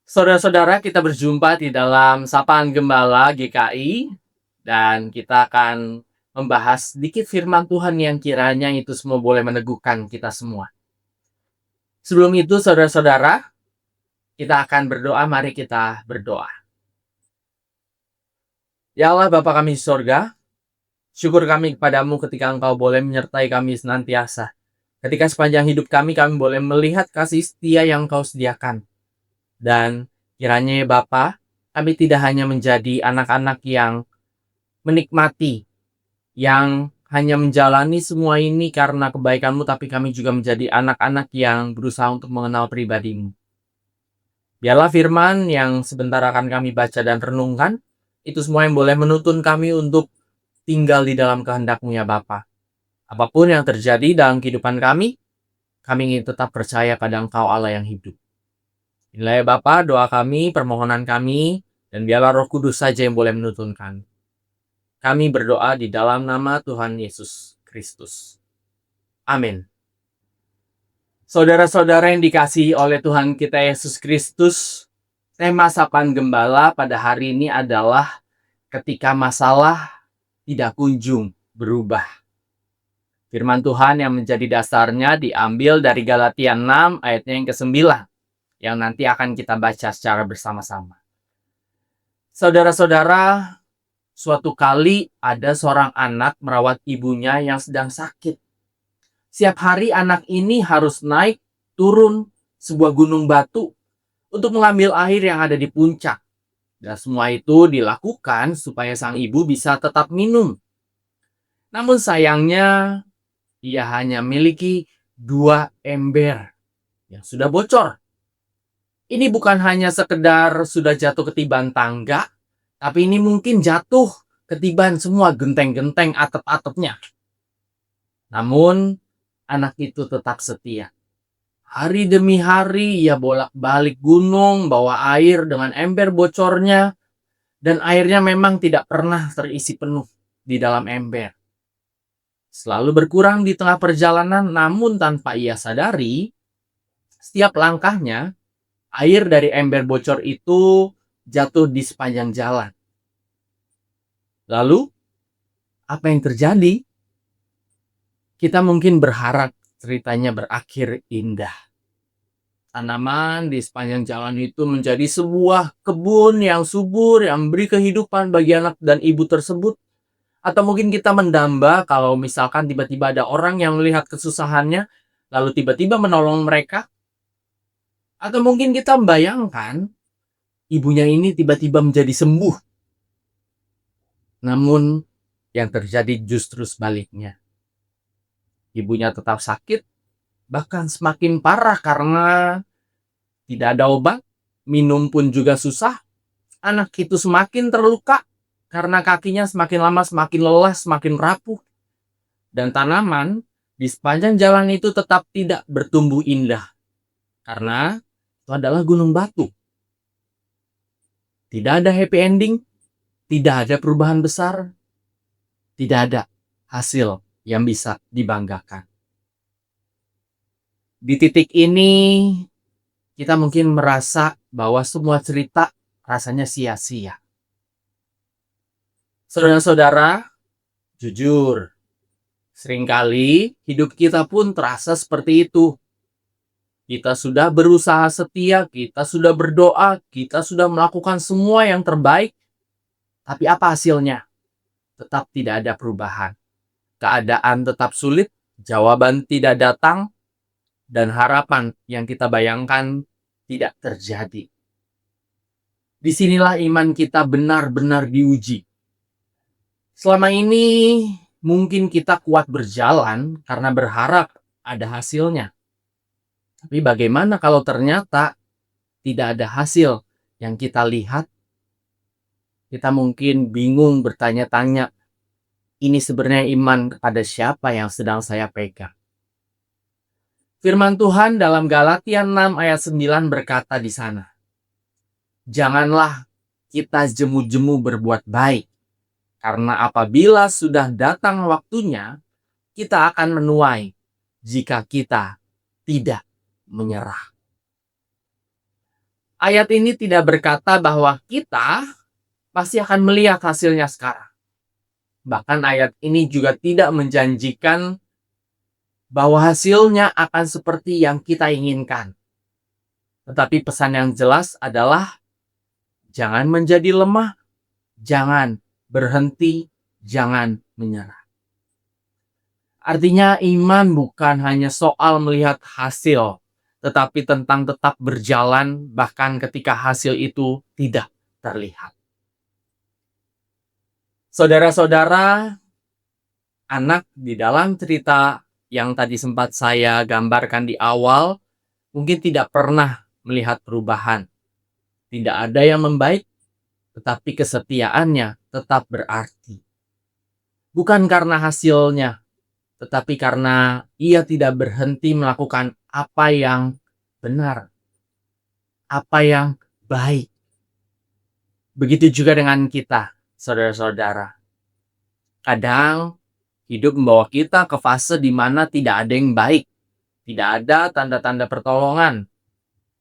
Saudara-saudara, kita berjumpa di dalam Sapaan Gembala GKI dan kita akan membahas sedikit firman Tuhan yang kiranya itu semua boleh meneguhkan kita semua. Sebelum itu, saudara-saudara, kita akan berdoa. Mari kita berdoa. Ya Allah, Bapa kami di sorga, syukur kami kepadamu ketika Engkau boleh menyertai kami senantiasa. Ketika sepanjang hidup kami boleh melihat kasih setia yang Engkau sediakan. Dan kiranya ya Bapa, kami tidak hanya menjadi anak-anak yang menikmati, yang hanya menjalani semua ini karena kebaikan-Mu, tapi kami juga menjadi anak-anak yang berusaha untuk mengenal pribadi-Mu. Biarlah firman yang sebentar akan kami baca dan renungkan, itu semua yang boleh menuntun kami untuk tinggal di dalam kehendak-Mu ya Bapa. Apapun yang terjadi dalam kehidupan kami ingin tetap percaya pada Engkau Allah yang hidup. Inilah ya Bapa, doa kami, permohonan kami, dan biarlah Roh Kudus saja yang boleh menuntun kami. Kami berdoa di dalam nama Tuhan Yesus Kristus. Amin. Saudara-saudara yang dikasihi oleh Tuhan kita Yesus Kristus, tema Sapaan Gembala pada hari ini adalah ketika masalah tidak kunjung berubah. Firman Tuhan yang menjadi dasarnya diambil dari Galatia 6 ayatnya yang ke-9, yang nanti akan kita baca secara bersama-sama. Saudara-saudara, suatu kali ada seorang anak merawat ibunya yang sedang sakit. Setiap hari anak ini harus naik turun sebuah gunung batu untuk mengambil air yang ada di puncak. Dan semua itu dilakukan supaya sang ibu bisa tetap minum. Namun sayangnya, ia hanya memiliki 2 ember yang sudah bocor. Ini bukan hanya sekedar sudah jatuh ketiban tangga, tapi ini mungkin jatuh ketiban semua genteng-genteng atap-atapnya. Namun, anak itu tetap setia. Hari demi hari ia bolak-balik gunung, bawa air dengan ember bocornya, dan airnya memang tidak pernah terisi penuh di dalam ember. Selalu berkurang di tengah perjalanan, namun tanpa ia sadari, setiap langkahnya, air dari ember bocor itu jatuh di sepanjang jalan. Lalu, apa yang terjadi? Kita mungkin berharap ceritanya berakhir indah. Tanaman di sepanjang jalan itu menjadi sebuah kebun yang subur, yang memberi kehidupan bagi anak dan ibu tersebut. Atau mungkin kita mendamba kalau misalkan tiba-tiba ada orang yang melihat kesusahannya, lalu tiba-tiba menolong mereka. Atau mungkin kita membayangkan ibunya ini tiba-tiba menjadi sembuh. Namun yang terjadi justru sebaliknya. Ibunya tetap sakit, bahkan semakin parah karena tidak ada obat, minum pun juga susah. Anak itu semakin terluka karena kakinya semakin lama semakin lelah, semakin rapuh. Dan tanaman di sepanjang jalan itu tetap tidak bertumbuh indah. Karena itu adalah gunung batu. Tidak ada happy ending, tidak ada perubahan besar, tidak ada hasil yang bisa dibanggakan. Di titik ini, kita mungkin merasa bahwa semua cerita rasanya sia-sia. Saudara-saudara, jujur, seringkali hidup kita pun terasa seperti itu. Kita sudah berusaha setia, kita sudah berdoa, kita sudah melakukan semua yang terbaik. Tapi apa hasilnya? Tetap tidak ada perubahan. Keadaan tetap sulit, jawaban tidak datang, dan harapan yang kita bayangkan tidak terjadi. Disinilah iman kita benar-benar diuji. Selama ini mungkin kita kuat berjalan karena berharap ada hasilnya. Tapi bagaimana kalau ternyata tidak ada hasil yang kita lihat? Kita mungkin bingung bertanya-tanya, ini sebenarnya iman kepada siapa yang sedang saya pegang? Firman Tuhan dalam Galatia 6 ayat 9 berkata di sana, janganlah kita jemu-jemu berbuat baik, karena apabila sudah datang waktunya, kita akan menuai jika kita tidak menyerah. Ayat ini tidak berkata bahwa kita pasti akan melihat hasilnya sekarang. Bahkan ayat ini juga tidak menjanjikan bahwa hasilnya akan seperti yang kita inginkan. Tetapi pesan yang jelas adalah jangan menjadi lemah, jangan berhenti, jangan menyerah. Artinya iman bukan hanya soal melihat hasil, tetapi tentang tetap berjalan bahkan ketika hasil itu tidak terlihat. Saudara-saudara, anak di dalam cerita yang tadi sempat saya gambarkan di awal mungkin tidak pernah melihat perubahan. Tidak ada yang membaik, tetapi kesetiaannya tetap berarti. Bukan karena hasilnya, tetapi karena ia tidak berhenti melakukan apa yang benar, apa yang baik. Begitu juga dengan kita, saudara-saudara. Kadang hidup membawa kita ke fase di mana tidak ada yang baik. Tidak ada tanda-tanda pertolongan.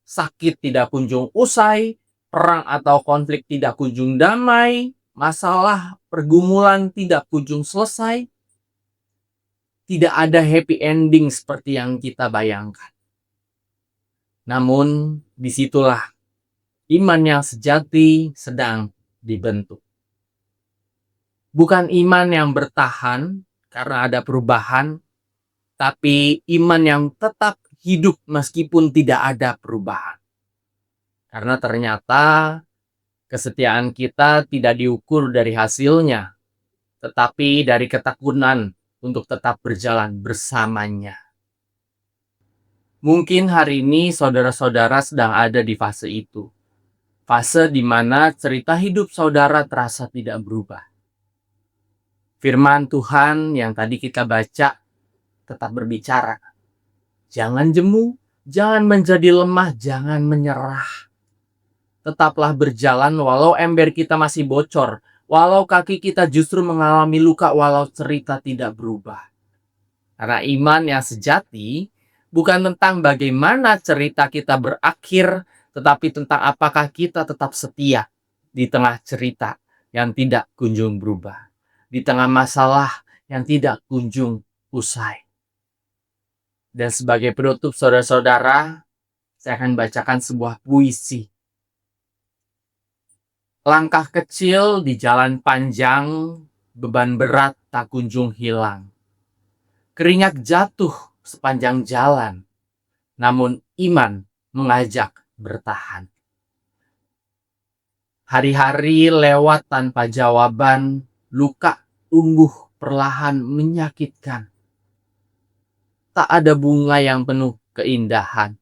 Sakit tidak kunjung usai, perang atau konflik tidak kunjung damai, masalah pergumulan tidak kunjung selesai. Tidak ada happy ending seperti yang kita bayangkan. Namun, disitulah iman yang sejati sedang dibentuk. Bukan iman yang bertahan karena ada perubahan, tapi iman yang tetap hidup meskipun tidak ada perubahan. Karena ternyata kesetiaan kita tidak diukur dari hasilnya, tetapi dari ketekunan untuk tetap berjalan bersamanya. Mungkin hari ini saudara-saudara sedang ada di fase itu. Fase di mana cerita hidup saudara terasa tidak berubah. Firman Tuhan yang tadi kita baca tetap berbicara. Jangan jemu, jangan menjadi lemah, jangan menyerah. Tetaplah berjalan walau ember kita masih bocor, walau kaki kita justru mengalami luka, walau cerita tidak berubah. Karena iman yang sejati bukan tentang bagaimana cerita kita berakhir, tetapi tentang apakah kita tetap setia di tengah cerita yang tidak kunjung berubah, di tengah masalah yang tidak kunjung usai. Dan sebagai penutup, saudara-saudara, saya akan bacakan sebuah puisi. Langkah kecil di jalan panjang, beban berat tak kunjung hilang. Keringat jatuh sepanjang jalan, namun iman mengajak bertahan. Hari-hari lewat tanpa jawaban, luka tumbuh perlahan menyakitkan. Tak ada bunga yang penuh keindahan.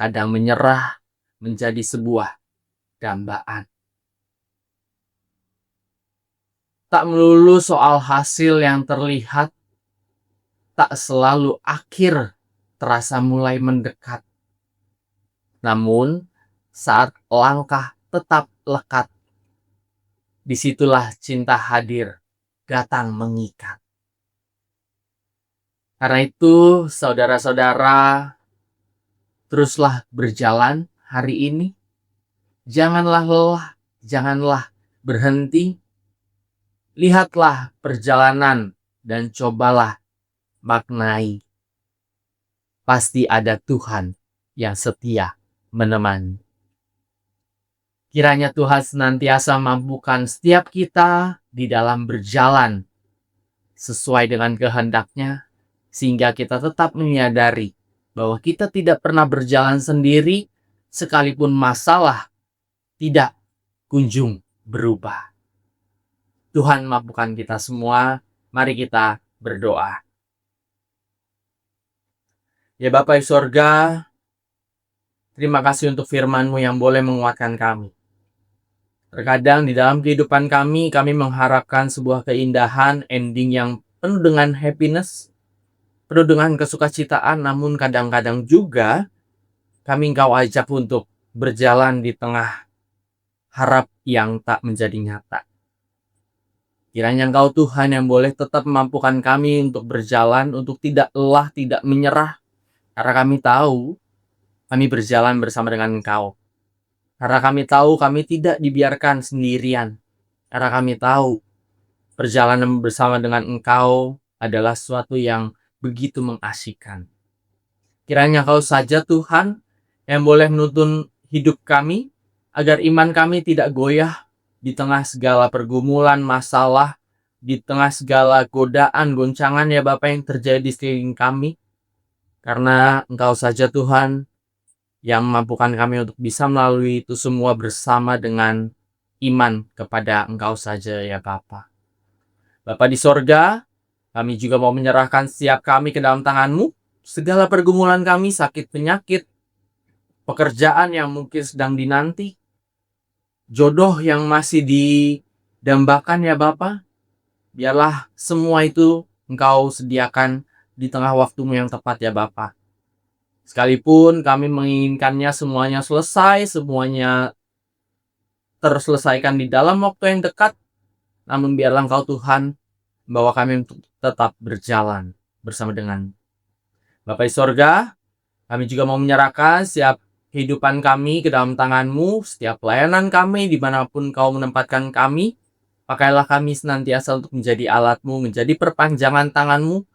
Kadang menyerah menjadi sebuah dambaan. Tak melulu soal hasil yang terlihat, tak selalu akhir terasa mulai mendekat. Namun, saat langkah tetap lekat, disitulah cinta hadir, datang mengikat. Karena itu, saudara-saudara, teruslah berjalan hari ini. Janganlah lelah, janganlah berhenti. Lihatlah perjalanan dan cobalah maknai. Pasti ada Tuhan yang setia menemani. Kiranya Tuhan senantiasa mampukan setiap kita di dalam berjalan sesuai dengan kehendak-Nya, sehingga kita tetap menyadari bahwa kita tidak pernah berjalan sendiri sekalipun masalah tidak kunjung berubah. Tuhan mampukan kita semua. Mari kita berdoa. Ya Bapa di sorga, terima kasih untuk firman-Mu yang boleh menguatkan kami. Terkadang di dalam kehidupan kami mengharapkan sebuah keindahan, ending yang penuh dengan happiness, penuh dengan kesukacitaan, namun kadang-kadang juga kami Engkau ajak untuk berjalan di tengah harap yang tak menjadi nyata. Kiranya Engkau Tuhan yang boleh tetap memampukan kami untuk berjalan, untuk tidak lelah, tidak menyerah. Karena kami tahu kami berjalan bersama dengan Engkau. Karena kami tahu kami tidak dibiarkan sendirian. Karena kami tahu perjalanan bersama dengan Engkau adalah sesuatu yang begitu mengasihkan. Kiranya Engkau saja Tuhan yang boleh menuntun hidup kami, agar iman kami tidak goyah di tengah segala pergumulan, masalah, di tengah segala godaan, goncangan ya Bapa yang terjadi di sekeliling kami. Karena Engkau saja Tuhan yang memampukan kami untuk bisa melalui itu semua bersama dengan iman kepada Engkau saja ya Bapa. Bapa di sorga, kami juga mau menyerahkan setiap kami ke dalam tangan-Mu. Segala pergumulan kami, sakit penyakit, pekerjaan yang mungkin sedang dinanti, jodoh yang masih didambakan ya Bapa. Biarlah semua itu Engkau sediakan di tengah waktu-Mu yang tepat ya Bapa. Sekalipun kami menginginkannya semuanya selesai, semuanya terselesaikan di dalam waktu yang dekat, namun biarlah Engkau Tuhan membawa kami untuk tetap berjalan bersama dengan Bapa di sorga. Kami juga mau menyerahkan setiap kehidupan kami ke dalam tangan-Mu, setiap pelayanan kami dimanapun Kau menempatkan kami. Pakailah kami senantiasa untuk menjadi alat-Mu, menjadi perpanjangan tangan-Mu,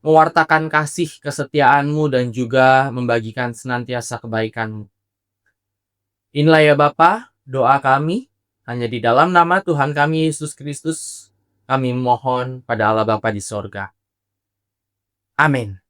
mewartakan kasih kesetiaan-Mu, dan juga membagikan senantiasa kebaikan-Mu. Inilah ya Bapa, doa kami, hanya di dalam nama Tuhan kami Yesus Kristus, kami mohon pada Allah Bapa di sorga. Amin.